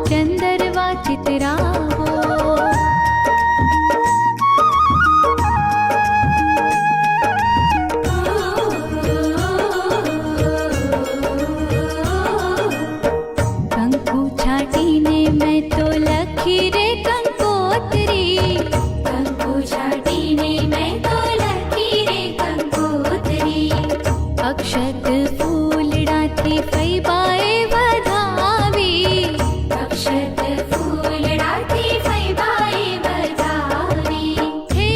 चंदरवा चितरावो। कंकु छाटीने मैं तो लखी रे कंकोत्री, कंकु छाटीने मैं तो लखी रे कंकोत्री। अक्षत फूलडाथी फैबाए वधावी, अक्षत फूलडाथी फैबाए वधावी। हे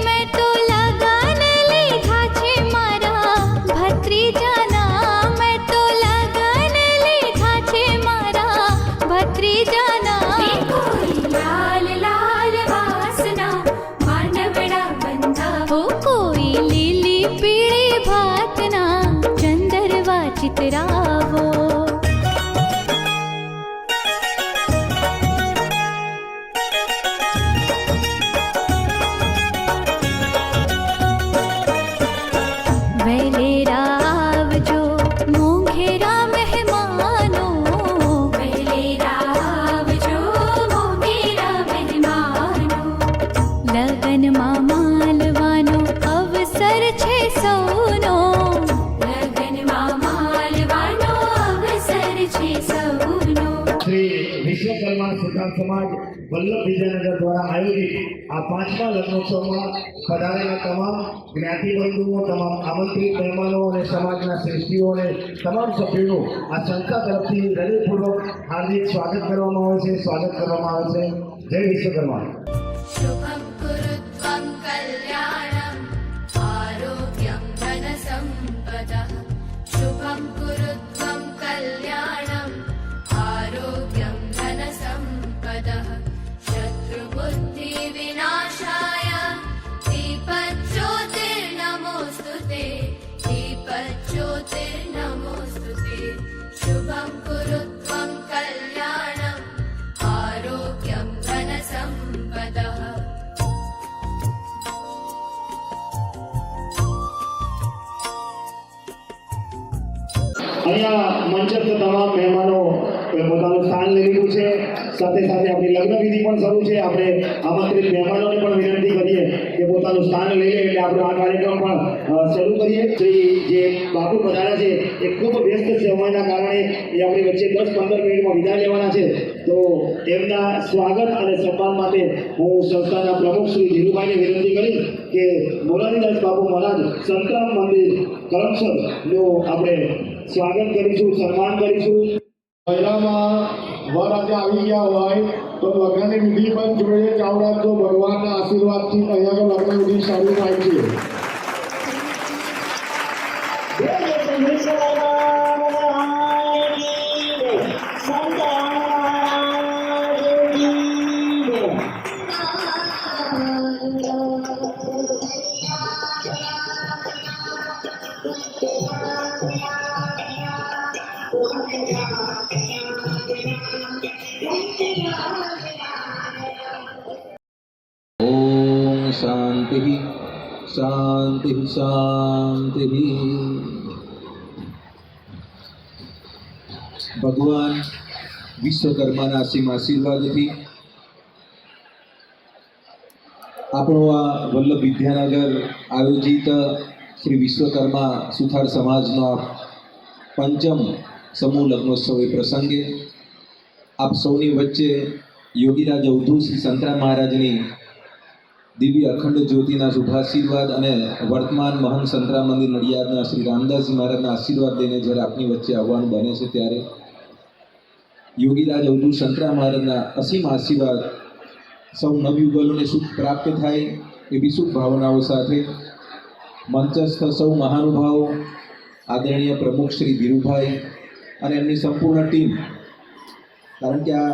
मैं तो लगन लीधा छे मारा भत्रीजाना, मैं तो लगन लीधा छे मारा भत्रीजाना। लाल लाल वासना मानवड़ा बंधा, हो कोई लीली पीड़ी भातना चंदरवा चितरावो। Valera आवजो मोंघेरा मेहमानो, Valera आवजो मोंघेरा मेहमानो। लगन मां मालवानो अवसर छे सौनो, लगन मां मालवानो अवसर छे सौनो। श्री विश्वकर्मा सुतार समाज वल्लभ विजयनगर द्वारा आयोजित आ 5मा लग्नोत्सव में पधारेला तमाम ज्ञाति बंधुओं, तमाम आमंत्रित मेहमानों और समाजना श्रेष्ठीओं ने तमाम सभ्यों आ संस्था तरफथी हृदयपूर्वक हार्दिक स्वागत करवामां आवे छे, स्वागत करवामां आवे छे। जय विश्वकर्मा। शुभं कुरुत्वं कल्याणं आरोग्यं धनसम्पदः, शुभं कुरुत्वं कल्याणं आरोग्यं धनसम्पदः। शत्रुबुद्धिविनाशाय दीपज्योतिर्नमोऽस्तुते, दीपज्योतिर्नमोऽस्तुते। शुभं कुरुत्वं कल्याणं आरोग्यं धनसम्पदः। અહીંયા મંચસ્થ તમામ મહેમાનો પોતાનું સ્થાન લઈ લીધું છે, સાથે સાથે આપણી લગ્ન વિધિ પણ શરૂ છે। આપણે આમંત્રિત મહેમાનોને પણ વિનંતી કરીએ કે પોતાનું સ્થાન લઈ લે એટલે આપણો આ કાર્યક્રમ પણ શરૂ કરીએ। શ્રી જે બાપુ પધાર્યા છે એ ખૂબ વ્યસ્ત સમયના કારણે એ આપણી વચ્ચે 10-15 મિનિટમાં વિદાય લેવાના છે, તો એમના સ્વાગત અને સન્માન માટે હું સંસ્થાના પ્રમુખ શ્રી ધીરુભાઈને વિનંતી કરીશ કે મોરારીદાસ બાપુ મહારાજ સંતરામ મંદિર કરમસદનું આપણે સ્વાગત કરીશું, સન્માન કરીશું। પહેલામાં વર આજે આવી ગયા હોય તો લગ્નની વિધિ પણ જોઈએ ચાવડા, તો ભગવાનના આશીર્વાદથી અહીંયા લગ્ન વિધિ શરૂ થાય છે। ओम शांति शांति शांति। भगवान विश्वकर्माना असीम आशीर्वादथी આપણો આ વલ્લભ વિદ્યાનગર આયોજિત શ્રી વિશ્વકર્મા સુથાર સમાજનો પંચમ સમૂહ લગ્નોત્સવ પ્રસંગે આપ સૌની વચ્ચે યોગીરાજ અવધૂત શ્રી સંતરામ મહારાજની દિવ્ય અખંડ જ્યોતિના શુભાશીર્વાદ અને વર્તમાન મહંત સંતરામ મંદિર નડિયાદના શ્રી રામદાસજી મહારાજના આશીર્વાદ લઈને જ્યારે આપની વચ્ચે આવવાનું બને છે ત્યારે યોગીરાજ અવધૂત સંતરામ મહારાજના અસીમ આશીર્વાદ સૌ નવયુગલોને સુખ પ્રાપ્ત થાય એવી શુભ ભાવનાઓ સાથે મંચસ્થ સૌ મહાનુભાવો, આદરણીય પ્રમુખ શ્રી ધીરુભાઈ અને એમની સંપૂર્ણ ટીમ, કારણ કે આ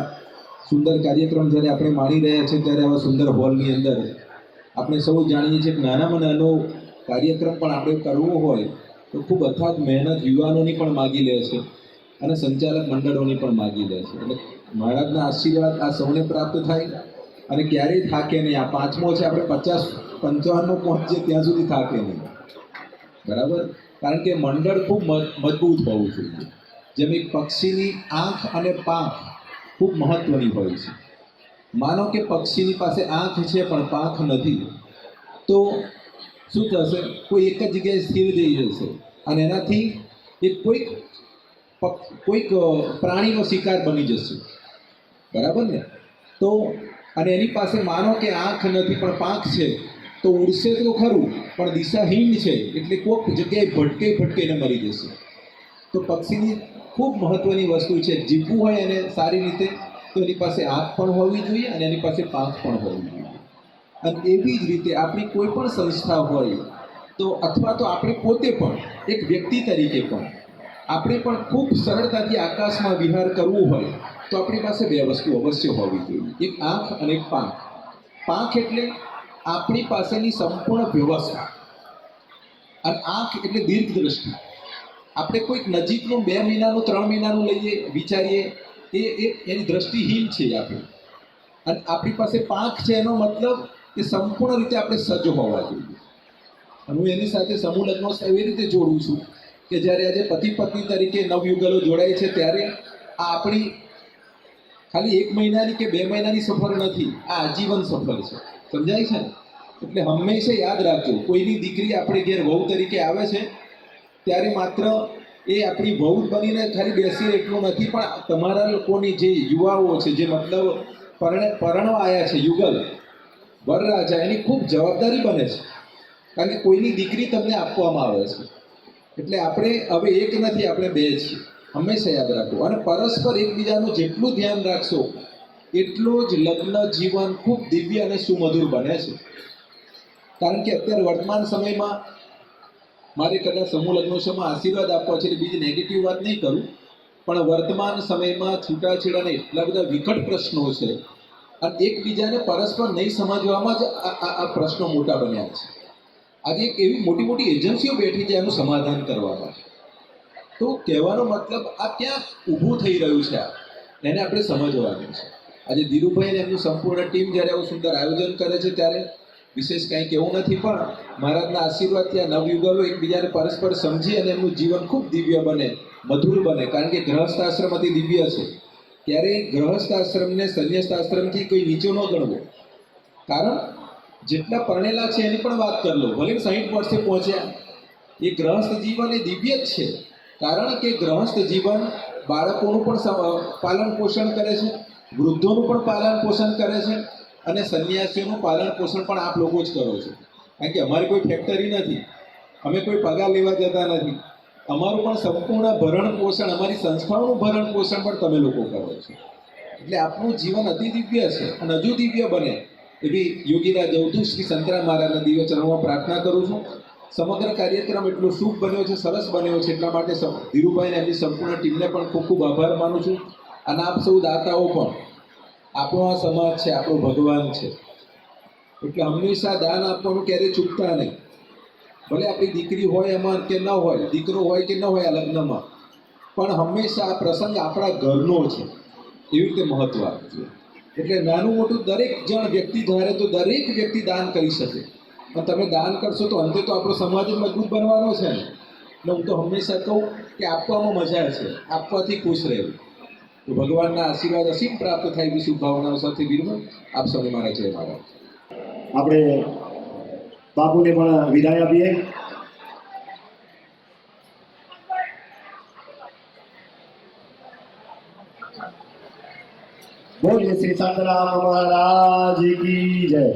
સુંદર કાર્યક્રમ જ્યારે આપણે માણી રહ્યા છીએ ત્યારે આવા સુંદર હોલની અંદર આપણે સૌ જાણીએ છીએ કે નાનામાં નાનો કાર્યક્રમ પણ આપણે કરવો હોય તો ખૂબ અથાગ મહેનત યુવાનોની પણ માગી લે છે અને સંચાલક મંડળોની પણ માગી લે છે। એટલે મહારાજના આશીર્વાદ આ સૌને પ્રાપ્ત થાય અને ક્યારેય થાકે નહીં। આ પાંચમો છે, આપણે 50-55 પહોંચીએ ત્યાં સુધી થાકે નહીં, બરાબર? કારણ કે મંડળ ખૂબ મજબૂત હોવું જોઈએ। જેમ એક પક્ષીની આંખ અને પાંખ ખૂબ મહત્ત્વની હોય છે. માનો કે પક્ષીની પાસે આંખ છે પણ પાંખ નથી, તો શું થશે? કોઈ એક જ જગ્યાએ સ્થિર થઈ જશે અને એનાથી એ કોઈક પ્રાણીનો શિકાર બની જશે, બરાબર ને? તો અને એની પાસે માનો કે આંખ નથી પણ પાંખ છે, તો ઉડશે તો ખરું પણ દિશાહીન છે, એટલે કોઈક જગ્યાએ ભટકીને મરી જશે. તો પક્ષીની ખૂબ મહત્ત્વની વસ્તુ છે, જીવવું હોય એને સારી રીતે તો એની પાસે આંખ પણ હોવી જોઈએ અને એની પાસે પાંખ પણ હોવી જોઈએ. અને એવી જ રીતે આપણી કોઈ પણ સંસ્થા હોય તો અથવા તો આપણે પોતે પણ એક વ્યક્તિ તરીકે પણ આપણે પણ ખૂબ સરળતાથી આકાશમાં વિહાર કરવું હોય તો આપણી પાસે બે વસ્તુ અવશ્ય હોવી જોઈએ, એક આંખ અને એક પાંખ. પાંખ એટલે આપણી પાસેની સંપૂર્ણ વ્યવસ્થા અને આંખ એટલે દીર્ઘ દ્રષ્ટિ. આપણે કોઈક નજીકનું 2 મહિનાનું 3 મહિનાનું લઈએ વિચારીએ એની દ્રષ્ટિહીન છે આપણે. અને આપણી પાસે પાંખ છે એનો મતલબ કે સંપૂર્ણ રીતે આપણે સજ્જ હોવા જોઈએ. અને હું એની સાથે સમૂહ લગ્નોત્સવ એવી રીતે જોડું છું કે જ્યારે આજે પતિ પત્ની તરીકે નવયુગલો જોડાય છે ત્યારે આ આપણી ખાલી 1 મહિનાની કે 2 મહિનાની સફર નથી, આ આજીવન સફર છે. સમજાય છે ને? એટલે હંમેશા યાદ રાખજો, કોઈની દીકરી આપણે ઘેર વહુ તરીકે આવે છે ત્યારે માત્ર એ આપણી વહુ જ બનીને ખાલી બેસી એટલું નથી, પણ તમારા લોકોની જે યુવાઓ છે, જે મતલબ પરણવા આવ્યા છે, યુગલ વરરાજા, એની ખૂબ જવાબદારી બને છે. કારણ કે કોઈની દીકરી તમને આપવામાં આવે છે. એટલે આપણે હવે એક નથી, આપણે 2 છીએ. હંમેશા યાદ રાખો. અને પરસ્પર એકબીજાનું જેટલું ધ્યાન રાખશો એટલું જ લગ્ન જીવન ખૂબ દિવ્ય અને સુમધુર બને છે. કારણ કે અત્યારે વર્તમાન સમયમાં મારે કદાચ સમૂહ લગ્નોત્સવમાં આશીર્વાદ આપવા છે, એટલે બીજી નેગેટિવ વાત નહીં કરું, પણ વર્તમાન સમયમાં છૂટાછેડાના એટલા બધા વિકટ પ્રશ્નો છે અને એકબીજાને પરસ્પર નહીં સમજવામાં જ આ પ્રશ્નો મોટા બન્યા છે. આજે એક એવી મોટી મોટી એજન્સીઓ બેઠી છે એનું સમાધાન કરવા માટે. તો કહેવાનો મતલબ આ ક્યાં ઊભું થઈ રહ્યું છે, એને આપણે સમજવાનું છે. આજે ધીરુભાઈ અને એમનું સંપૂર્ણ ટીમ જ્યારે આવું સુંદર આયોજન કરે છે ત્યારે વિશેષ કંઈ કહેવું નથી, પણ મહારાજના આશીર્વાદથી આ નવયુગલો એકબીજાને પરસ્પર સમજી અને એમનું જીવન ખૂબ દિવ્ય બને, મધુર બને. કારણ કે ગ્રહસ્થ આશ્રમ અતિ દિવ્ય છે. ત્યારે ગ્રહસ્થ આશ્રમને સંન્યસ્ત આશ્રમથી કોઈ નીચો ન ગણવો. કારણ જેટલા પરણેલા છે એની પણ વાત કરી લો, ભલે 60 વર્ષે પહોંચ્યા, એ ગ્રહસ્થ જીવન એ દિવ્ય જ છે. કારણ કે ગ્રહસ્થ જીવન બાળકોનું પણ પાલન પોષણ કરે છે, વૃદ્ધોનું પણ પાલન પોષણ કરે છે અને સંન્યાસીઓનું પાલન પોષણ પણ આપ લોકો જ કરો છો. કારણ કે અમારી કોઈ ફેક્ટરી નથી, અમે કોઈ પગાર લેવા જતા નથી. અમારું પણ સંપૂર્ણ ભરણ પોષણ, અમારી સંસ્થાઓનું ભરણ પોષણ પણ તમે લોકો કરો છો. એટલે આપનું જીવન અતિ દિવ્ય છે અને હજુ દિવ્ય બને એવી યોગીરાજ અવધૂત શ્રી સંતરામ મહારાજના દિવ્ય ચરણોમાં પ્રાર્થના કરું છું. સમગ્ર કાર્યક્રમ એટલો શુભ બન્યો છે, સરસ બન્યો છે, એટલા માટે ધીરુભાઈ અને એમની સંપૂર્ણ ટીમને પણ ખૂબ ખૂબ આભાર માનું છું. અને આપ સૌ દાતાઓ પણ, આપણો આ સમાજ છે, આપણો ભગવાન છે, એટલે હંમેશા દાન આપવાનું ક્યારેય ચૂકતા નહીં. ભલે આપણી દીકરી હોય એમાં કે ન હોય, દીકરો હોય કે ન હોય આ લગ્નમાં, પણ હંમેશા આ પ્રસંગ આપણા ઘરનો છે એવી રીતે મહત્વ આપજો. એટલે નાનું મોટું દરેક જણ વ્યક્તિ ધારે તો દરેક વ્યક્તિ દાન કરી શકે. અને તમે દાન કરશો તો અંતે તો આપણો સમાજ મજબૂત બનવાનો છે ને. એટલે હું તો હંમેશા કહું કે આપવામાં મજા છે, આપવાથી ખુશ રહેવું. તો ભગવાનના આશીર્વાદ અસીમ પ્રાપ્ત થાય એવી શુભભાવનાઓ સાથે વિરમું. આપ સૌને મારા જય મહારાજ. આપણે બાપુને પણ વિદાય આપીએ. બોલીએ શ્રી સંતરામ મહારાજ કી જય.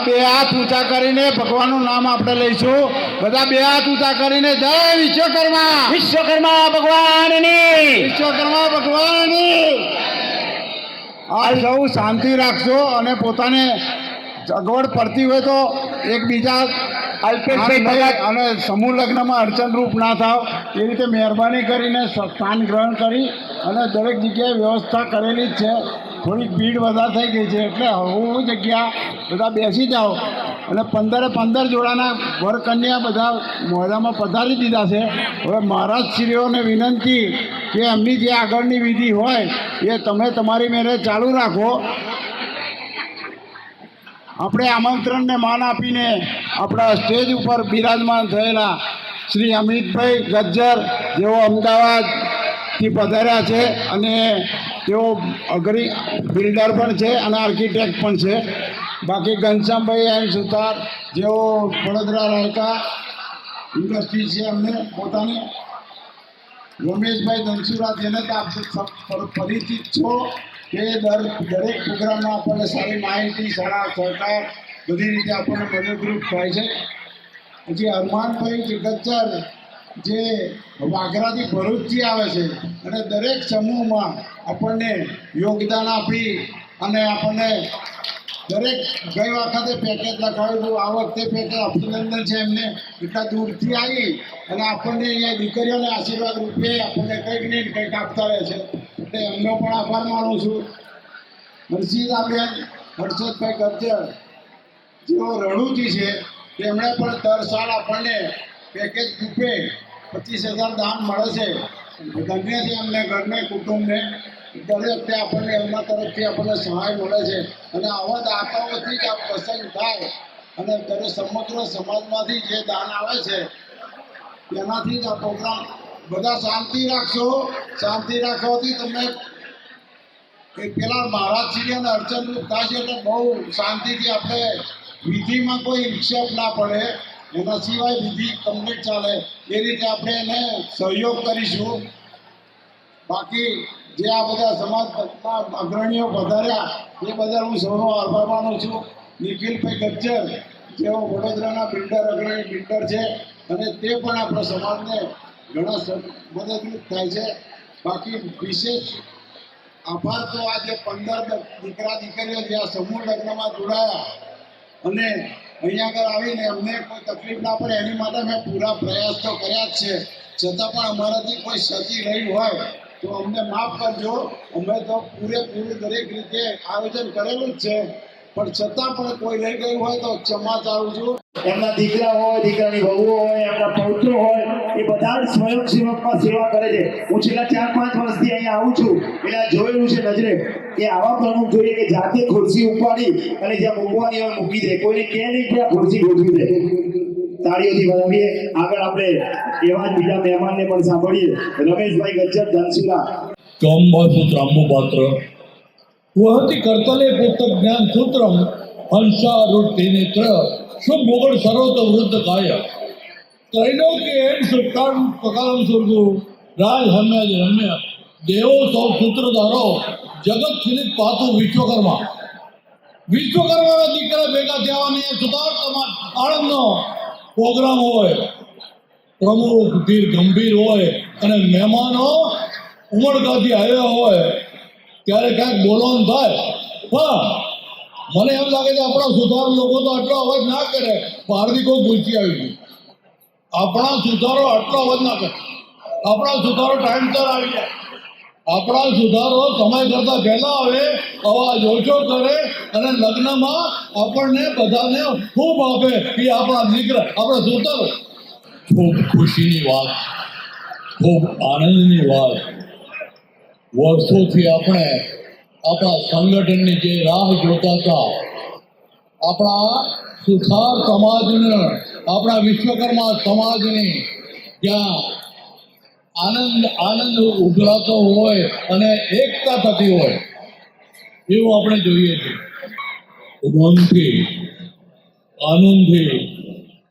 બધા બે હાથ ઊંચા કરીને ભગવાનનું નામ આપણે લઈશું. બધા બે હાથ ઊંચા કરીને જય વિશ્વકર્મા, વિશ્વકર્મા ભગવાનની વિશ્વકર્મા ભગવાનની. આ સૌ શાંતિ રાખશો અને પોતાને અગવડ પડતી હોય તો એકબીજા અને સમૂહ લગ્નમાં અડચણરૂપ ના થાવ એ રીતે મહેરબાની કરીને સ્થાન ગ્રહણ કરી અને દરેક જગ્યાએ વ્યવસ્થા કરેલી જ છે. થોડીક ભીડ વધારે થઈ ગઈ છે એટલે હું જગ્યા બધા બેસી જાઓ અને 15 જોડાના વર કન્યા બધા મોઢામાં પધારી દીધા છે. હવે મહારાજશ્રીઓને વિનંતી કે એમની જે આગળની વિધિ હોય એ તમે તમારી મેરે ચાલુ રાખો. આપણે આમંત્રણને માન આપીને આપણા સ્ટેજ ઉપર બિરાજમાન થયેલા શ્રી અમિતભાઈ ગજ્જર જેઓ અમદાવાદથી પધાર્યા છે અને તેઓ અગ્રી બિલ્ડર પણ છે અને આર્કિટેક્ટ પણ છે. બાકી ઘનશ્યામભાઈ એન સુતાર જેઓ વડોદરા રાયકા ઇન્ડસ્ટ્રી છે અમને પોતાની. રમેશભાઈ ધનસુરા જેને તો આપ પરિચિત છો કે દરેક પ્રોગ્રામમાં આપણને સારી માહિતી સારા સહકાર બધી રીતે આપણને મદદરૂપ થાય છે. પછી હરમાનભાઈ ગજ્જર જે વાગરાથી ભરૂચથી આવે છે અને દરેક સમૂહમાં આપણને યોગદાન આપી અને આપણને દરેક ગઈ વખતે પેકેજ લખાવ્યું, આ વખતે પેકેજ અભિનંદન છે એમને. એટલા દૂરથી આવી અને આપણને અહીંયા દીકરીઓને આશીર્વાદ રૂપે આપણને કંઈક ને કંઈક આપતા રહે છે એટલે એમનો પણ આભાર માનું છું. હર્ષિદાબેન હર્ષદભાઈ ગજ્જર જેઓ રણુજી છે તેમણે પણ દર સાલ આપણને પેકેજ રૂપે 25,000 દાન મળે છે. ધન્ય છે એમને ઘરને કુટુંબને. દરેક વખતે આપણને એમના તરફથી આપણને સહાય મળે છે અને આવા દાતાઓથી જ આ પ્રસંગ થાય અને દરેક સમગ્ર સમાજમાંથી જે દાન આવે છે તેનાથી જ આ પ્રોગ્રામ. બધા શાંતિ રાખશો. શાંતિ રાખવાથી તમને પેલા મહારાજશ્રી અને અડચણરૂપ થાય છે એટલે બહુ શાંતિથી આપણે વિધિમાં કોઈ વિક્ષેપ ના પડે એના સિવાય વિધિ કમ્પ્લીટ ચાલે એ રીતે આપણે એને સહયોગ કરીશું. બાકી જે આ બધા સમાજના અગ્રણીઓ વધાર્યા એ બદલ હું સૌનો આભાર માનું છું. નિખિલભાઈ ગજ્જર જેઓ વડોદરાના અગ્રણી બિલ્ડર છે અને તે પણ આપણા સમાજને ઘણા મદદરૂપ થાય છે. બાકી વિશેષ આભાર તો આજે 15 દીકરા દીકરીઓ જે આ સમૂહ લગ્નમાં જોડાયા અને અહીંયા આગળ આવીને અમને કોઈ તકલીફ ના પડે એની માટે મેં પૂરા પ્રયાસ તો કર્યા જ છે. છતાં પણ અમારાથી કોઈ ક્ષતિ રહી હોય તો અમને માફ કરજો. અમે તો પૂરેપૂરું દરેક રીતે આયોજન કરેલું જ છે પણ છતાં પણ કોઈ લઈ ગયું હોય તો ક્ષમા ચાહું છું. એમના દીકરા હોય, દીકરાની વહુઓ હોય, એમના પૌત્રો હોય, એ બધા જ સ્વયંસેવકમાં સેવા કરે છે. હું છેલ્લા 4-5 વર્ષથી અહીંયા આવું છું એટલે આ જોયેલું છે નજરે કે આવા પ્રમુખ જોઈએ કે જાતે ખુરશી ઉપાડી અને જ્યાં મૂકવાની હોય મૂકી દે. કોઈને કહે નહીં કે આ ખુરશી ગોઠવી દે. તાળીઓથી વધાવીએ. આગળ આપણે એવા જ બીજા મહેમાનને પણ સાંભળીએ. રમેશભાઈ ગજ્જર ધનસુરા. ચોમ્બાસુત્રામ્બુપાત્ર વહતિ કર્તલે પુસ્તક જ્ઞાન સૂત્રમ હંસારૂઢ નેત્ર શુભ મોગળ સર્વત વૃદ્ધ કાય ત્રૈલોક્ય સુકાળ પ્રકારમ સ્વર્ગુ રાજ રમ્ય દેવો સૌ સૂત્રધારો જગત ખિલિત પાતુ વિશ્વકર્મા. વિશ્વકર્માના દીકરા ભેગા થવાની સુધાર સમાજ આણંદનો પ્રોગ્રામ હોય, પ્રમુખ ધીર ગંભીર હોય અને મહેમાનો ઉમળકાથી આવ્યા હોય ત્યારે ક્યાંક બોલવાનું થાય. પણ મને એમ લાગે છે આપણા સુધારો લોકો તો આટલો અવાજ ના કરે. બહારથી કોઈ ભૂલથી આવી ગયું. આપણા સુધારો આટલો અવાજ ના કરે. આપણા સુધારો ટાઈમસર આવી જાય. આપણા સુધારો સમય કરતા પહેલા આવે, અવાજ ઓછો કરે અને લગ્નમાં આપણને બધાને ખૂબ આપે એ આપણા દીકરા આપણા સુધારો. ખૂબ ખુશીની વાત, ખૂબ આનંદની વાત. વર્ષોથી આપણે આપણા સંગઠનની જે રાહ જોતા હતા, આપણા સુથાર સમાજને, આપણા વિશ્વકર્મા સમાજની જ્યાં આનંદ ઉભરાતો હોય અને એકતા થતી હોય એવું આપણે જોઈએ છીએ. ઉમંગથી આનંદથી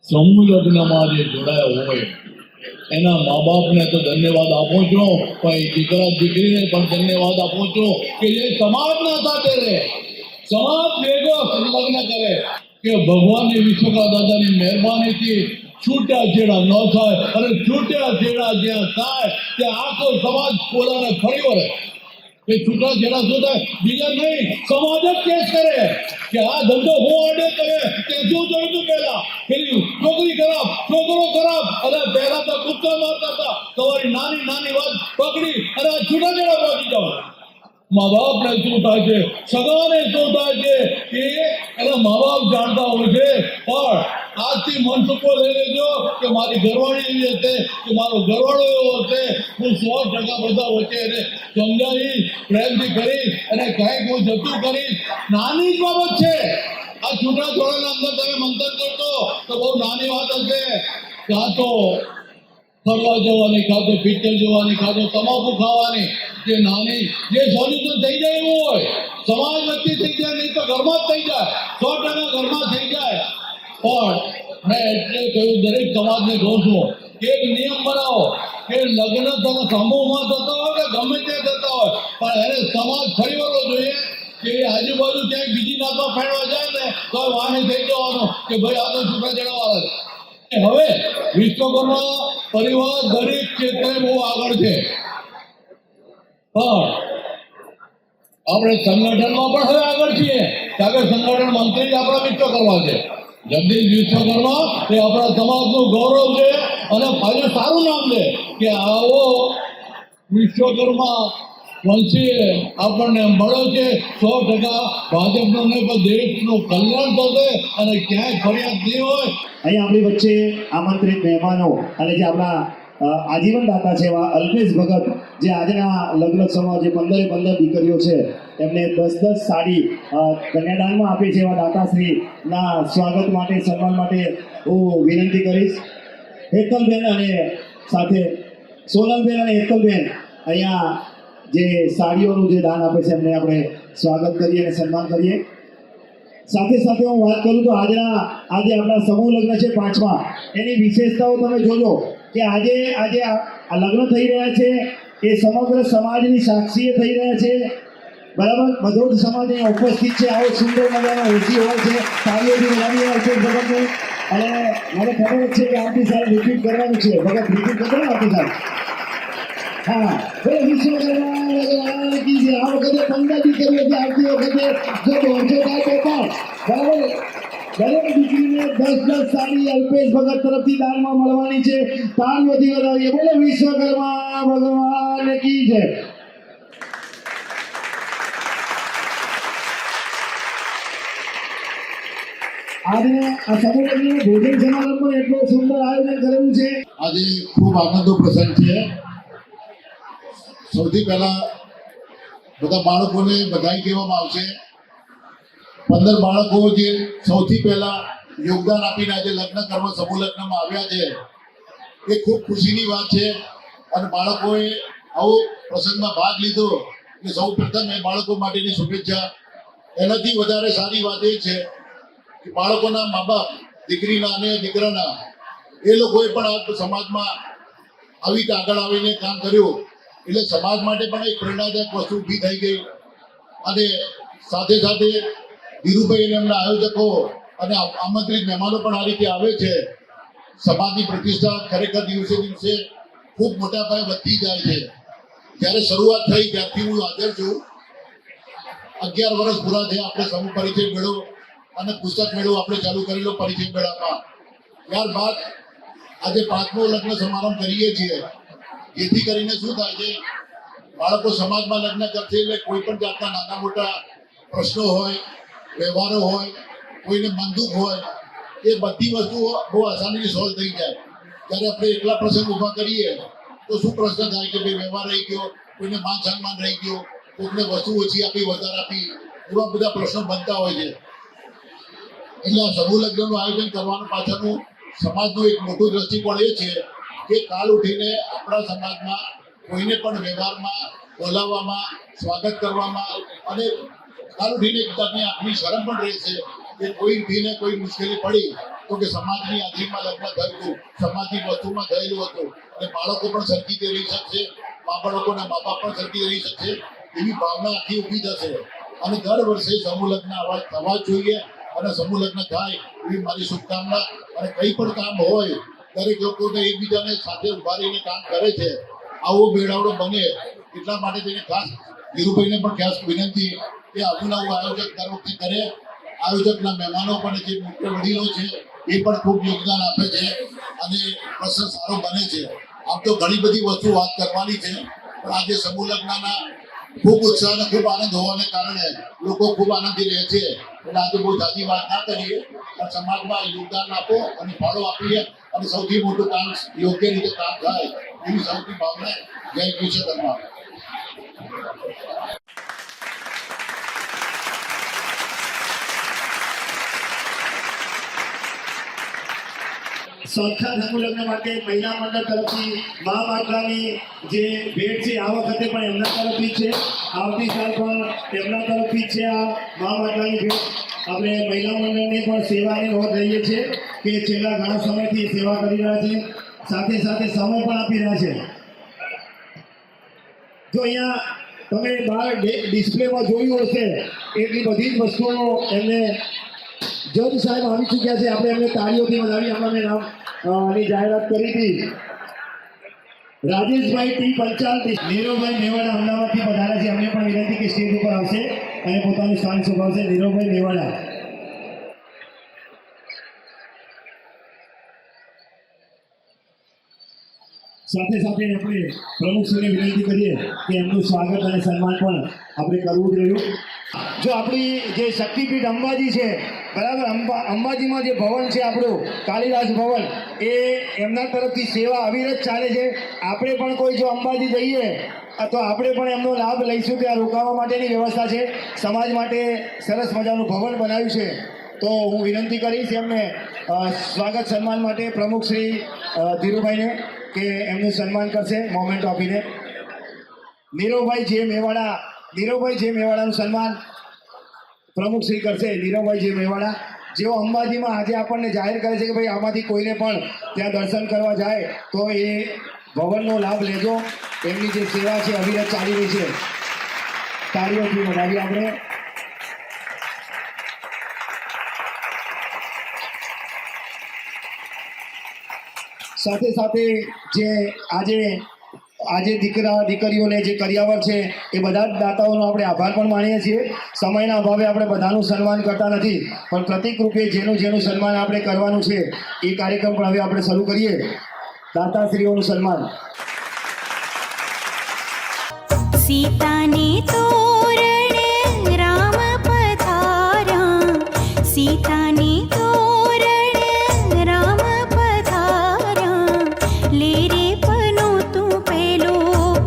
સમૂહ લગ્નમાં જે જોડાયા હોય એના મા બાપને તો ધન્યવાદ આપું છું, પણ દીકરા દીકરીને પણ ધન્યવાદ આપું છું કે જે સમાજના સાથે રહે, સમાજ ભેગો લગ્ન કરે. કે ભગવાનની વિશ્વકર્મા દાદાની મહેરબાનીથી છૂટાછેડા ન થાય, અને છૂટાછેડા જ્યાં થાય ત્યાં આખો સમાજ પોતાને ફરી વળે. એ છૂટાછેડા શું થાય? બીજા નહીં, સમાજ જ કેસ કરે કે આ ધંધો હું આડે કરે કે શું જોયું તું પહેલા, પેલી છોકરી ખરાબ, છોકરો ખરાબ, અને પહેલા તો કૂદકા મારતા હતા, તમારી નાની નાની વાત પકડી અને આ છૂટાછેડા પહોંચી જાવ. મા બાપને શું થાય છે, સગાને શું થાય છે, એ એના મા બાપ જાણતા હોય છે. પણ આજથી મન સુખો લઈ લેજો કે મારી ઘરવાળી એવી હશે કે મારો ઘરવાળો એવો હશે, હું 100% બધા વચ્ચે એને સમજાવીશ, પ્રેમથી કરીશ અને કાંઈક હું જતું કરીશ. નાની જ બાબત છે. આ છૂટાછેડાના અંદર તમે મંતર કરશો તો બહુ નાની વાત હશે. કાં તો ફરવા જવાની, કાં તો પિક્ચર જોવાની, કાં તો તમાકુ ખાવાની, જે નાની જે સોલ્યુશન થઈ જાય એવું હોય. સમાજ વચ્ચે થઈ જાય, નહીં તો ઘરમાં જ થઈ જાય, 100% ઘરમાં થઈ જાય. પણ મેં એટલે કહ્યું, દરેક સમાજને કહું છું કે એક નિયમ બનાવો કે લગ્ન તમે સમૂહમાં થતા હોય કે ગમે તે થતા હોય, પણ એને સમાજ ફરી વળવો જોઈએ કે આજુબાજુ ક્યાંક બીજી નાતમાં ફેરવા જાય ને તો વાહે થઈ જવાનું કે ભાઈ આ તો છૂટાછેડાવાળા છે. હવે વિશ્વકર્મા પરિવાર દરેક ક્ષેત્રે બહુ આગળ છે, પણ આપણે સંગઠનમાં પણ હવે આગળ છીએ. કારણ કે સંગઠન મંત્રી જ આપણા વિશ્વકર્મા છે. જગદીશ વિશ્વકર્મા એ આપણા સમાજનું ગૌરવ છે અને ફાયદો સારું નામ છે કે આવો વિશ્વકર્મા વંશી આપણને મળ્યો છે. 100% ભાજપનું નહીં પણ દેશનું કલ્યાણ થશે અને ક્યાંય ફરિયાદ નહીં હોય. અહીં આપણી વચ્ચે આમંત્રિત મહેમાનો અને જે આપણા આજીવન દાતા છે એવા અલ્પેશ ભગત, જે આજના લગ્નોત્સવમાં જે 15 દીકરીઓ છે એમને 10 સાડી કન્યાદાનમાં આપી છે, એવા દાતાશ્રીના સ્વાગત માટે, સન્માન માટે હું વિનંતી કરીશ. હેતલબેન અને સાથે સોનલબેન અને હેતલબેન અહીંયા જે સાડીઓનું જે દાન આપે છે એમને આપણે સ્વાગત કરીએ અને સન્માન કરીએ. સાથે સાથે હું વાત કરું તો આજે આપણા સમૂહ લગ્ન છે 5મા, એની વિશેષતાઓ તમે જોજો કે આજે આ લગ્ન થઈ રહ્યા છે એ સમગ્ર સમાજની સાક્ષીએ થઈ રહ્યા છે. બરાબર, બધો જ સમાજ અહીંયા ઉપસ્થિત છે. આવો સુંદર મજાનો ઓછી હોય છે, તાળીઓથી બોલાવીએ અલ્પેશ ભગતને. અને મને ખબર જ છે કે આવતી સાલ રિપીટ કરવાનું છે. ભગત રિપીટ કરજો ને આવતી સાલ. હા, બોલો વિશ્વકર્મા ભગવાન કી જય. આ વખતે 15 દીકરીઓ આવતી વખતે જો 150 થાય તો પણ બરાબર દરેક દીકરીને 10 સાડી અલ્પેશ ભગત તરફથી દાનમાં મળવાની છે. તાળીઓથી વધાવીએ. બોલો વિશ્વકર્મા ભગવાન કી જય. આજે આ સમૂહ લગ્નનું ભોજન સમારંભ પણ એટલું સુંદર આયોજન કરેલું છે. આજે ખૂબ આનંદનો પ્રસંગ છે. સૌથી પહેલા બધા બાળકોને બધાઈ કહેવામાં આવશે. 15 બાળકો જે સૌથી પહેલા યોગદાન આપીને આજે લગ્ન કરવા સમૂહ લગ્નમાં આવ્યા છે, એ ખૂબ ખુશીની વાત છે. અને બાળકોએ આવો પ્રસંગમાં ભાગ લીધો એટલે સૌ પ્રથમ એ બાળકો માટેની શુભેચ્છા. એનાથી વધારે સારી વાત એ છે કે બાળકોના મા બાપ, દીકરીના અને દીકરાના, એ લોકોએ પણ આ સમાજમાં આવી રીતે આગળ આવીને કામ કર્યું એટલે સમાજ માટે પણ એક પ્રેરણાદાયક વસ્તુ ઊભી થઈ ગઈ. અને સાથે સાથે ધીરુભાઈ અને એમના આયોજકો અને આમંત્રિત મહેમાનો પણ આ રીતે આવે છે. સમાજની પ્રતિષ્ઠા ખરેખર દિવસે દિવસે ખૂબ મોટા પાયે વધતી જાય છે. જ્યારે શરૂઆત થઈ ત્યારથી હું હાજર છું. 11 વર્ષ પૂરા થયા આપણે સમૂહ પરિચય મેળો અને પુસ્તક મેળો આપણે ચાલુ કરેલો પરિચય મેળામાં. ત્યારબાદ આજે 5મો લગ્ન સમારંભ કરીએ છીએ. જેથી કરીને શું થાય છે, બાળકો સમાજમાં લગ્ન કરશે એટલે કોઈ પણ જાતના નાના મોટા પ્રશ્નો હોય, વ્યવહારો હોય, કોઈને મનદુખ હોય, એ બધી વસ્તુઓ બહુ આસાનીથી સોલ્વ થઈ જાય. જ્યારે આપણે એકલા પ્રસંગ ઊભા કરીએ તો શું પ્રશ્ન થાય કે ભાઈ વ્યવહાર રહી ગયો, કોઈને માન સન્માન રહી ગયો, કોઈને વસ્તુ ઓછી આપી, વધારે આપી, એવા બધા પ્રશ્નો બનતા હોય છે. એટલે આ સમૂહ લગ્નનું આયોજન કરવાનું પાછળનું સમાજનું એક મોટું દ્રષ્ટિકોણ એ છે કે કાલ ઉઠીને આપણા સમાજમાં કોઈને પણ વ્યવહારમાં, બોલાવવામાં, સ્વાગત કરવામાં અને કાલ ઉઠીને એક જાતની આપણી શરમ પણ રહેશે કે કોઈ ઉઠીને કોઈ મુશ્કેલી પડી તો કે સમાજની હાજરીમાં લગ્ન થયું હતું, સમાજની વસ્તુમાં થયેલું હતું, અને બાળકો પણ સરખી રીતે રહી શકશે, બાળકોના મા બાપ પણ સરખી રહી શકશે, એવી ભાવના આખી ઊભી થશે. અને દર વર્ષે સમૂહ લગ્ન આવા થવા જોઈએ અને સમૂહ લગ્ન થાય એવી મારી શુભકામના. અને કંઈ પણ કામ હોય દરેક લોકોને એકબીજાને સાથે ઉભા રહીને કામ કરે છે. આવો મેળાવડો બને એટલા માટે તેને ખાસ ધીરુભાઈને પણ ખાસ વિનંતી કે આવું નવું આયોજક દર વખતે કરે. આયોજકના મહેમાનો પણ જે મુખ્ય વડીલો છે એ પણ ખૂબ યોગદાન આપે છે અને પ્રસંગ સારો બને છે. આમ તો ઘણી બધી વસ્તુ વાત કરવાની છે, પણ આજે સમૂહ લગ્નના ખૂબ ઉત્સાહ અને ખૂબ આનંદ હોવાને કારણે લોકો ખૂબ આનંદી રહે છે. એટલે આજે બહુ જાજી વાત ના કરીએ, પણ સમાજમાં યોગદાન આપો અને ફાળો આપીએ અને સૌથી મોટું કામ યોગ્ય રીતે કામ થાય એવી સૌથી ભાવના. જય વિશ્વકર્મા. સંસ્થા સમૂહ લગ્ન માટે મહિલા મંડળ તરફથી મા માતાની જે ભેટ છે આ વખતે પણ એમના તરફથી છે, આવતી સાલ પણ એમના તરફથી છે. આ મા માતાની ભેટ આપણે મહિલા મંડળને પણ સેવાની નોંધ લઈએ છીએ કે છેલ્લા ઘણા સમયથી સેવા કરી રહ્યા છે, સાથે સાથે સમય પણ આપી રહ્યા છે. જો અહીંયા તમે બહાર ડિસ્પ્લેમાં જોયું હશે એટલી બધી જ વસ્તુઓ એમને જજ સાહેબ આવી ચૂક્યા છે. આપણે એમને તાળીઓથી વધાવી આપણે નામ ની જાહેરાત કરી હતી. રાજેશભાઈ ટી પંચાલ, નીરવભાઈ મેવાડા અમદાવાદથી પધાર્યા છે. અમને પણ વિનંતી કે સ્ટેજ ઉપર આવશે અને પોતાનું સ્થાન શોભાવશે. નીરવભાઈ મેવાડા. સાથે સાથે આપણે પ્રમુખશ્રીને વિનંતી કરીએ કે એમનું સ્વાગત અને સન્માન પણ આપણે કરવું જોઈએ. જો આપણી જે શક્તિપીઠ અંબાજી છે, બરાબર, અંબાજીમાં જે ભવન છે આપણું કાલિદાસ ભવન, એ એમના તરફથી સેવા અવિરત ચાલે છે. આપણે પણ કોઈ જો અંબાજી જઈએ તો આપણે પણ એમનો લાભ લઈશું. ત્યાં રોકાવા માટેની વ્યવસ્થા છે. સમાજ માટે સરસ મજાનું ભવન બનાવ્યું છે. તો હું વિનંતી કરીશ એમને સ્વાગત સન્માન માટે પ્રમુખ શ્રી ધીરુભાઈને કે એમનું સન્માન કરશે મોમેન્ટ આપીને. નીરવભાઈ જે મેવાડાનું સન્માન પ્રમુખ શ્રી કરશે. નીરવભાઈ જે મેવાડા, જેઓ અંબાજીમાં આજે આપણને જાહેર કરે છે કે ભાઈ આમાંથી કોઈને પણ ત્યાં દર્શન કરવા જાય તો એ ભવનનો લાભ લેજો. એમની જે સેવા છે અવિરત ચાલી રહી છે. તાળીઓથી વધાવીએ આપણે. સાથે સાથે જે આજે દીકરીઓને જે કરિયાવર છે એ બધા જ દાતાઓનો આપણે આભાર પણ માનીએ છીએ. સમયના અભાવે આપણે બધાનું સન્માન કરતા નથી, પણ પ્રતિક રૂપે જેનું સન્માન આપણે કરવાનું છે એ કાર્યક્રમ પણ હવે આપણે શરૂ કરીએ. દાતાશ્રીઓનું સન્માન. सीताने तोरण राम पधारा, सीताने तोरण राम पधारा, ले रे पनो तू पेलो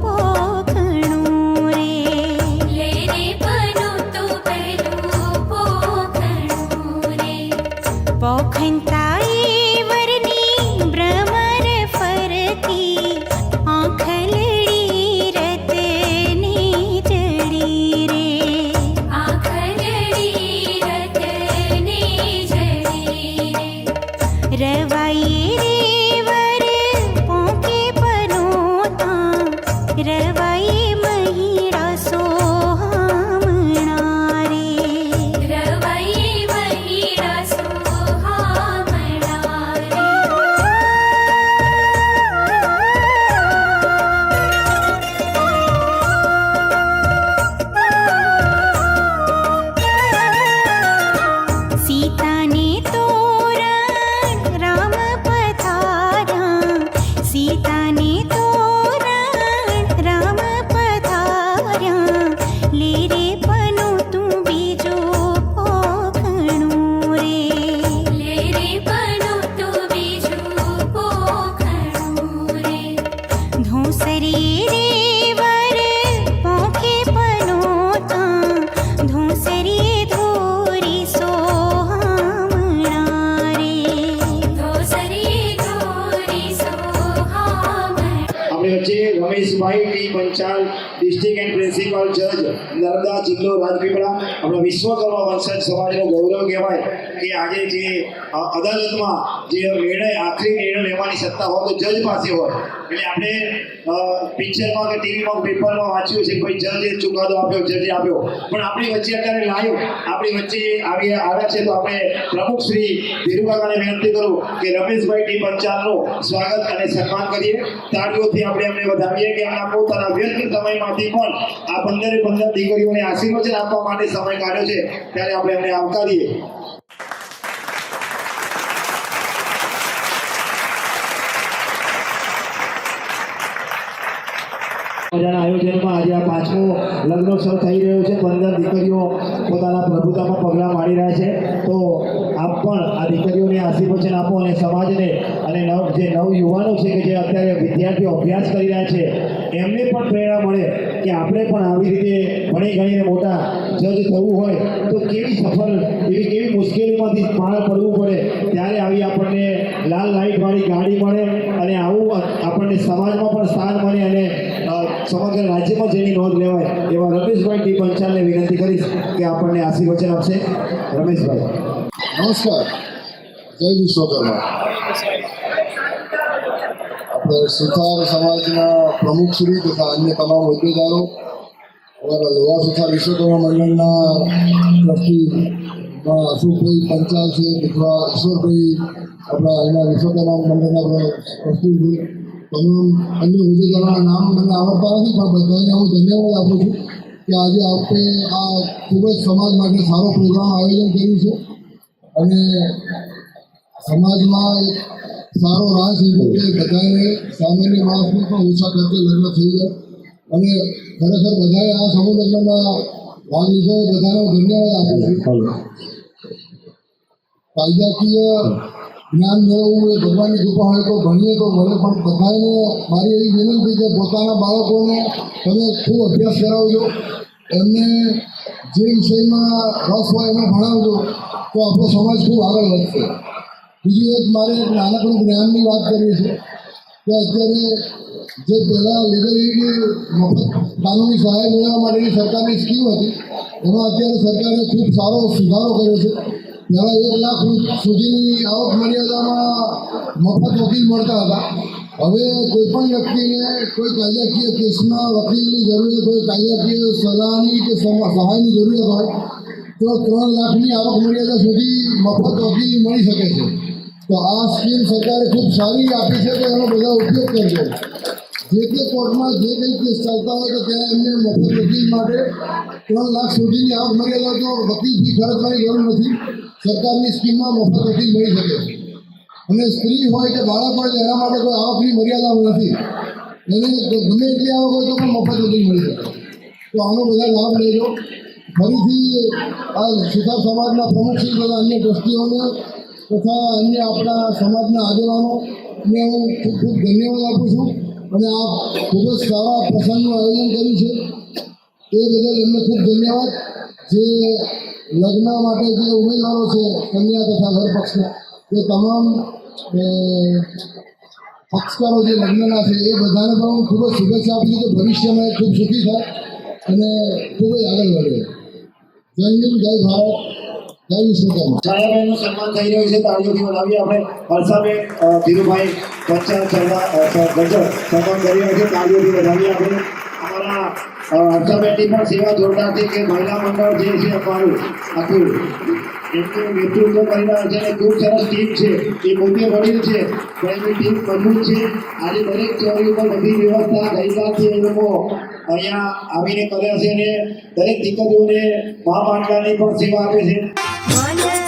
पोखणो रे, ले रे पनो तू पहलू पोखणो रे, पोखंताई वरनी भ्रमर फरती, आंखलड़ी रतने जड़ी रे, आखलड़ी रतने जड़ी रे, रवाई रे वर पोके पनोता, रवाई महिड़ा सोहामणा रे, रवाई महिड़ा सोहामणा रे, सीताने तोरण राम पधारा, सीताने तोरण राम पधारा, ले रे पनो तू बीजो पोखणो रे, ले रे पनो तू बीजू पोखणो रे, धूसरी रे वर पोखे पनोता, धूसरी धोरी सोहामणा रे, धोसरी धोरी सोहामणा આપણે વચ્ચે Rameshbhai T Panchal, district and principal જજ, નર્મદા જિલ્લો રાજપીપળા. આપણા વિશ્વકર્મા વંશજ સમાજનો ગૌરવ કહેવાય કે આજે જે અદાલતમાં જે નિર્ણય આખરી નિર્ણય લેવાની સત્તા હોય તો જજ પાસે હોય, એટલે આપણે પિક્ચરમાં કે ટીવીમાં પેપરમાં વાંચ્યું છે કોઈ જજે ચુકાદો આપ્યો જજે આપ્યો, પણ આપણી વચ્ચે અત્યારે લાઈવ આપણી વચ્ચે આવ્યા છે. તો આપણે પ્રમુખ શ્રી ધીરુકાકાને વિનંતી કરું કે રમેશભાઈ ટી પંચાલનું સ્વાગત અને સન્માન કરીએ. તાળીઓથી આપણે એમને વધાવીએ કે એમના પોતાના વ્યસ્ત સમયમાંથી પણ આ 15 દીકરીઓને આશીર્વચન આપવા માટે સમય કાઢ્યો છે, ત્યારે આપણે એમને આવકારીએ. મજાના આયોજનમાં આજે આ 5મો લગ્નોત્સવ થઈ રહ્યો છે. 15 દીકરીઓ પોતાના પ્રભુતામાં પગલાં મારી રહ્યા છે. તો આપ પણ આ દીકરીઓને આશીર્વચન આપો અને સમાજને અને જે નવ યુવાનો છે કે જે અત્યારે વિદ્યાર્થીઓ અભ્યાસ કરી રહ્યા છે એમને પણ પ્રેરણા મળે કે આપણે પણ આવી રીતે ભણી ગણીને મોટા જજ થવું હોય તો કેવી મુશ્કેલીમાંથી પાર પડવું પડે, ત્યારે આવી આપણને લાલ લાઇટવાળી ગાડી મળે અને આવું આપણને સમાજમાં પણ સ્થાન મળે અને સમગ્ર રાજ્યમાં જેની નોંધ લેવાય એવા રમેશભાઈ ટી પંચાલને વિનંતી કરીશ કે આપણને આશીર્વચન આપશે. રમેશભાઈ. નમસ્કાર, જય વિશ્વકર્મા. આપણે સુથાર સમાજના પ્રમુખશ્રી તથા અન્ય તમામ હોદ્દેદારો, અમારા લોવા સુથાર વિશ્વકર્મા મંડળના ટ્રસ્ટી અશોકભાઈ પંચાલ છે, અથવા ઈશ્વરભાઈ આપણા એના વિશ્વકર્મા મંડળના ટ્રસ્ટી છે, તમામ અન્ય હોદ્દેદારોના નામ મને આવડતા નથી, પણ બધાને હું ધન્યવાદ આપું છું કે આજે આપણે આ ખૂબ જ સમાજ માટે સારો પ્રોગ્રામ આયોજન કર્યું છે અને સમાજમાં એક સારો રાહ છે કે બધાને સામાન્ય માણસને પણ ઓછા ખર્ચે લગ્ન થઈ જાય અને ખરેખર બધાએ આ સમૂહ લગ્નમાં ભાગ લીધો એ બધાને હું ધન્યવાદ આપું છું. કાયદાકીય જ્ઞાન મેળવવું એ ભગવાનની કૃપા હોય તો ભણીએ તો ભલે, પણ બધાને મારી એવી વિનંતી કે પોતાના બાળકોને તમે ખૂબ અભ્યાસ કરાવજો, એમને જે વિષયમાં રસ હોય એને ભણાવજો તો આપણો સમાજ ખૂબ આગળ વધશે. બીજું એક મારે એક નાનકડું જ્ઞાનની વાત કરવી છે કે અત્યારે જે પહેલાં લીગલી મફત કાનૂની સહાય મેળવવા માટેની સરકારની સ્કીમ હતી એમાં અત્યારે સરકારે ખૂબ સારો સુધારો કર્યો છે. પહેલાં 1 લાખ સુધીની આવક મર્યાદામાં મફત વકીલ મળતા હતા. હવે કોઈપણ વ્યક્તિને કોઈ કાયદાકીય કેસમાં વકીલની જરૂરિયાત હોય, કાયદાકીય સલાહની કે સહાયની જરૂરિયાત હોય તો 3 લાખની આવક મર્યાદા સુધી મફત વકીલ મળી શકે છે. તો આ સ્કીમ સરકારે ખૂબ સારી આપી છે, તો એનો બધા ઉપયોગ કરજો. જે તે કોર્ટમાં જે કંઈ કેસ ચાલતા હોય તો ત્યાં એમને મફત વકીલ માટે 3 લાખ સુધીની આવક મર્યાદા, તો વકીલ ફી ખર્ચવાની જરૂર નથી, સરકારની સ્કીમમાં મફત વકીલ મળી શકે છે. અને સ્ત્રી હોય કે બાળક હોય એના માટે કોઈ આવકની મર્યાદા નથી, એને ગમે એટલી આવક હોય તો પણ મફત વકીલ મળી શકે. તો આનો બધા લાભ લેજો. ફરીથી આ સુથાર સમાજના પ્રમુખશ્રી તથા અન્ય ટ્રસ્ટીઓને તથા અન્ય આપણા સમાજના આગેવાનોને હું ખૂબ ખૂબ ધન્યવાદ આપું છું અને આ ખૂબ જ સારા પ્રસંગનું આયોજન કર્યું છે એ બદલ એમને ખૂબ ધન્યવાદ. જે લગ્ન માટે જે ઉમેદવારો છે કન્યા તથા વર પક્ષના, તે તમામ પક્ષકારો જે લગ્નના છે એ બધાને પણ હું ખૂબ જ શુભેચ્છા આપું છું કે ભવિષ્યમાં એ ખૂબ સુખી થાય અને ખૂબ જ આગળ વધે. જય હિન્દ, જય ભારત, જય વિશ્વકર્મા. છાયાબેનનું સન્માન થઈ રહ્યું છે. તાળીઓથી વધાવીએ. આપણે હર્ષાબેન ધીરુભાઈ પંચાલ ગજર સન્માન કરી રહ્યા છે. તાળીઓથી વધાવીએ. આપણે અમારા હર્ષાબેનની પણ સેવા જોરદાર છે કે મહિલા મંડળ જે છે અમારું આખું એમનું નેતૃત્વ કરી રહ્યા છે અને ખૂબ સરસ ટીમ છે. એ પોતે વડીલ છે પણ એમની ટીમ મજબૂત છે. આજે દરેક ચોરી ઉપર બધી વ્યવસ્થા ગઈકાલથી એ લોકો અહીંયા આવીને કર્યા છે અને દરેક દીકરીઓને મા પાંડવાની પણ સેવા આપે છે. ઝાડ પર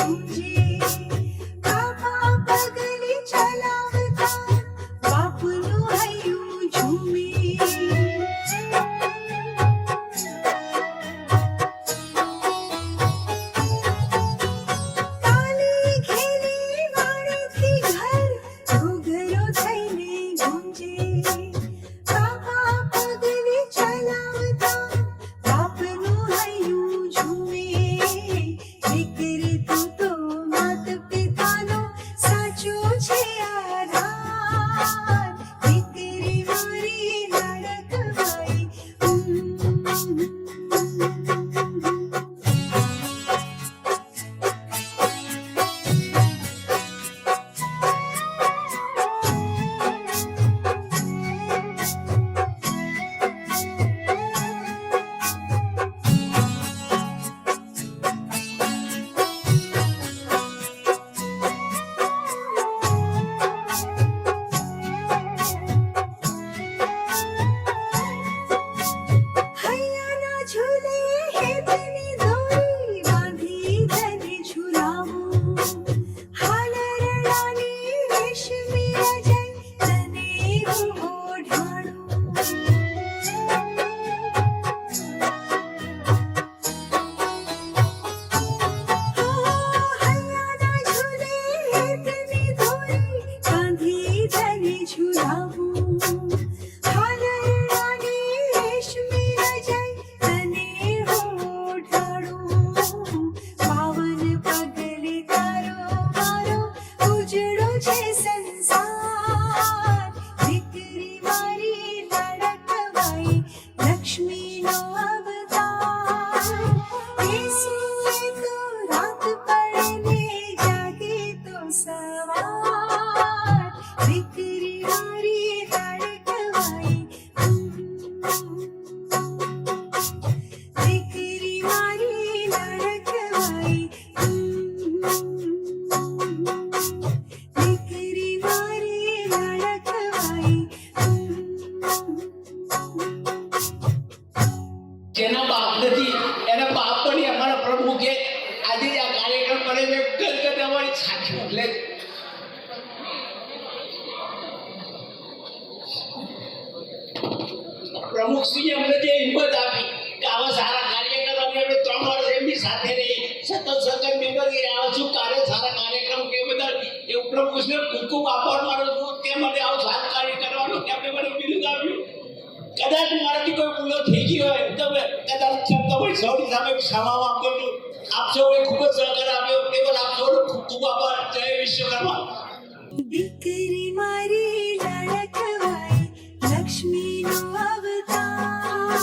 ગૂંજે કાકા પગલે ચલાવતા બાપુનું હૈયું ઝૂમે કાલી ઘેરી વાણીથી ઘર ઘૂઘરો થઈને ગૂંજે કાકા પગલે ચલાવતા બાપનું હૈયું ઝૂમે દીકરી તું તો માત પિતાનો સાચો છે આધાર દીકરી મારી લાડકવાઈ હૈયાના ઝૂલે હેતની દોરી બાંધી તને ઝૂલાવું હાલરડાની રેશમી રજાઈ તને હું ઓઢાડું હૈયાના ઝૂલે હેતની દોરી બાંધી તને ઝૂલાવું હાલરડાની રેશમી રજાઈ તને હું ઓઢાડું પાવન પગલે તારો મારો ઉજળો છે સંસાર દીકરી મારી લાડકવાઈ લક્ષ્મીનો અવતાર ઈસુએ તો રાત પડે ને જાગે તો સવાર દીકરી મારી લાડકવાઈ દીકરી મારી લાડકવાઈ દીકરી મારી લાડકવાઈ જેના બાપ નથી એના બાપ પણ અમારા પ્રમુખે આજે જ આ કાર્યક્રમ કરે છે ગદગદ અમારી સાક્ષી મોકલે છે. પ્રમુખશ્રીએ અમને જે હિંમત આપી કે આવા સારા કાર્ય કરવાની અમે 3 વર્ષ એમની સાથે રહી સતત મહેનત કરી આવા શું સારા કાર્યક્રમ કે બધા એ પ્રમુખને ખૂબ ખૂબ આભાર માનું છું તે માટે આવું સારું કાર્ય કરવાનું કે આપણે મને બિરુદ આપ્યું. કદાચ મારાથી કોઈ ભૂલો થઈ ગઈ હોય તો કદાચ તમારી સૌની સામે ક્ષમા માંગુ છું. આપ સૌએ ખૂબ જ સહકાર આપ્યો એ બદલ આપ સૌનો ખૂબ ખૂબ આભાર. જય વિશ્વકર્મા. દીકરી મારી લાડકવાઈ લક્ષ્મીનો અવતાર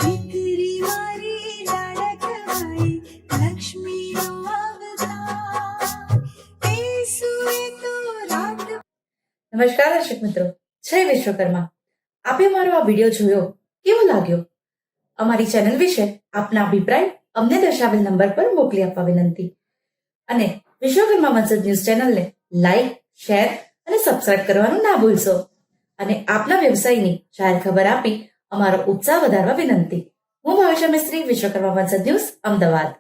દીકરી મારી લાડકવાઈ લક્ષ્મીનો અવતાર ઈસુએ તો રાત નમસ્કાર દર્શક મિત્રો, જય વિશ્વકર્મા. આપે મારો આ વિડીયો જોયો, કેવો લાગ્યો? અમારી ચેનલ વિશે આપના અભિપ્રાય અમને દર્શાવેલ નંબર પર મોકલી આપવા વિનંતી. અને વિશ્વકર્મા વંશજ ન્યૂઝ ચેનલને લાઈક, શેર અને સબસ્ક્રાઇબ કરવાનું ના ભૂલશો. અને આપના વ્યવસાયની જાહેર ખબર આપી અમારો ઉત્સાહ વધારવા વિનંતી. હું ભાવિશા મિસ્ત્રી, વિશ્વકર્મા વંશજ ન્યૂઝ, અમદાવાદ.